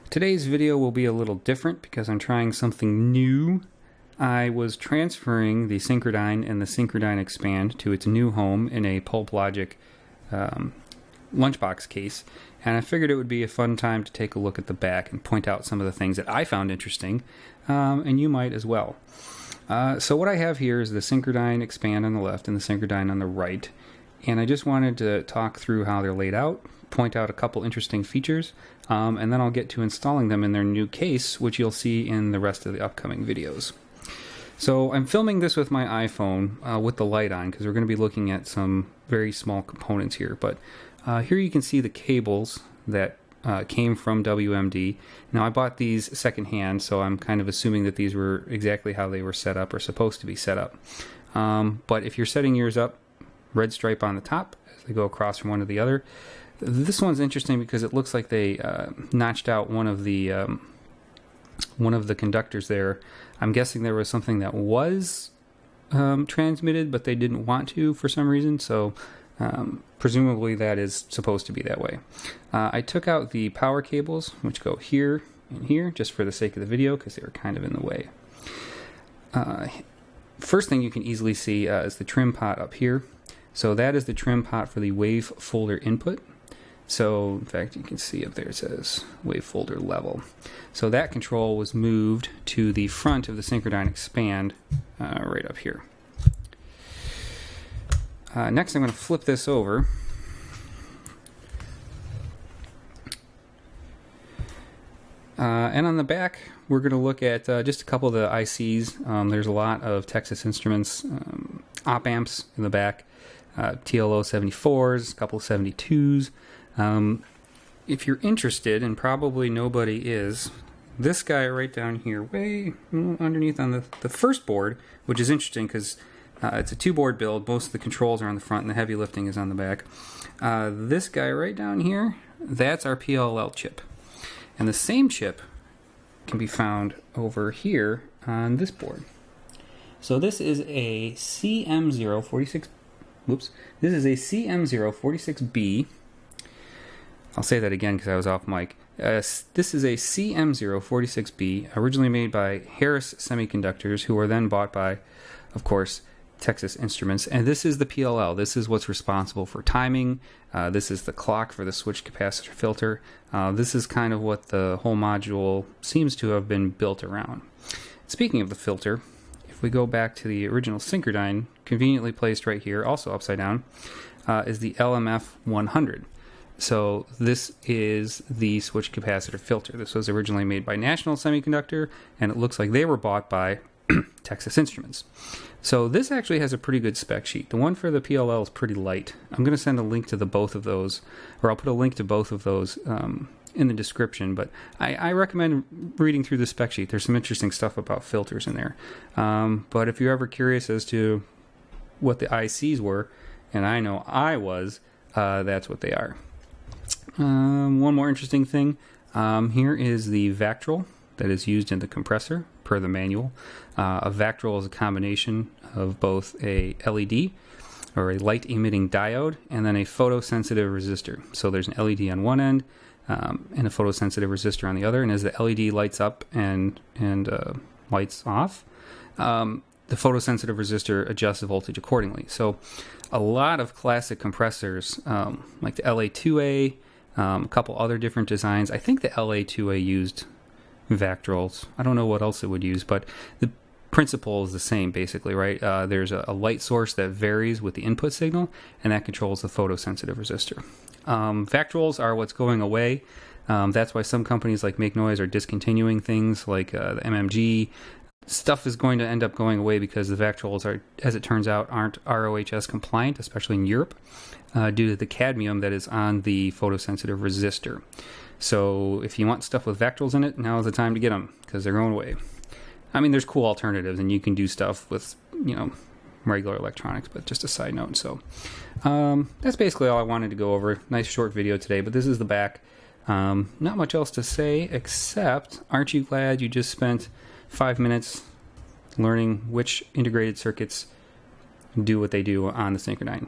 Today's video will be a little different because I'm trying something new. I was transferring the Synchrodyne and the Synchrodyne Expand to its new home in a Pulp Logic lunchbox case, and I figured it would be a fun time to take a look at the back and point out some of the things that I found interesting, and you might as well. So what I have here is the Synchrodyne Expand on the left and the Synchrodyne on the right, and I just wanted to talk through how they're laid out, point out a couple interesting features, and then I'll get to installing them in their new case, which you'll see in the rest of the upcoming videos. So I'm filming this with my iPhone with the light on because we're going to be looking at some very small components here. But here you can see the cables that came from WMD. Now I bought these secondhand, so I'm kind of assuming that these were exactly how they were set up or supposed to be set up. But if you're setting yours up, red stripe on the top as they go across from one to the other. This one's interesting because it looks like they notched out one of the conductors there. I'm guessing there was something that was transmitted, but they didn't want to for some reason, so presumably that is supposed to be that way. I took out the power cables, which go here and here, just for the sake of the video, because they were kind of in the way. First thing you can easily see is the trim pot up here. So that is the trim pot for the wave folder input. So, in fact, you can see up there it says wave folder level. So that control was moved to the front of the Synchrodyne Expand right up here. Next, I'm going to flip this over. And on the back, we're going to look at just a couple of the ICs. There's a lot of Texas Instruments op amps in the back, TLO 74s, a couple of 72s. If you're interested, and probably nobody is, this guy right down here, way underneath on the first board, which is interesting because it's a two-board build. Most of the controls are on the front and the heavy lifting is on the back. This guy right down here, that's our PLL chip. And the same chip can be found over here on this board. So this is a CM046, whoops, this is a CM046B. I'll say that again because I was off mic. This is a CM046B, originally made by Harris Semiconductors, who were then bought by, of course, Texas Instruments. And this is the PLL. This is what's responsible for timing. This is the clock for the switch capacitor filter. This is kind of what the whole module seems to have been built around. Speaking of the filter, if we go back to the original Synchrodyne, conveniently placed right here, also upside down, is the LMF 100. So this is the switch capacitor filter. This was originally made by National Semiconductor, and it looks like they were bought by Texas Instruments. So this actually has a pretty good spec sheet. The one for the PLL is pretty light. I'm going to send a link to both of those, or I'll put a link to both of those in the description, but I recommend reading through the spec sheet. There's some interesting stuff about filters in there. But if you're ever curious as to what the ICs were, and I know I was, that's what they are. One more interesting thing, here is the Vactrol that is used in the compressor per the manual. A Vactrol is a combination of both a LED or a light emitting diode and then a photosensitive resistor. So there's an LED on one end and a photosensitive resistor on the other, and as the LED lights up and lights off, the photosensitive resistor adjusts the voltage accordingly. So a lot of classic compressors like the LA2A, a couple other different designs. I think the LA2A used Vactrols. I don't know what else it would use, but the principle is the same basically, right? There's a light source that varies with the input signal, and that controls the photosensitive resistor. Vactrols are what's going away. That's why some companies like Make Noise are discontinuing things like the MMG. Stuff is going to end up going away because the Vactrols are, as it turns out, aren't ROHS compliant, especially in Europe, due to the cadmium that is on the photosensitive resistor. So if you want stuff with Vactrols in it, now is the time to get them because they're going away. I mean, there's cool alternatives, and you can do stuff with, regular electronics, but just a side note. So that's basically all I wanted to go over. Nice short video today, but this is the back. Not much else to say except, aren't you glad you just spent 5 minutes learning which integrated circuits do what they do on the Synchrodyne?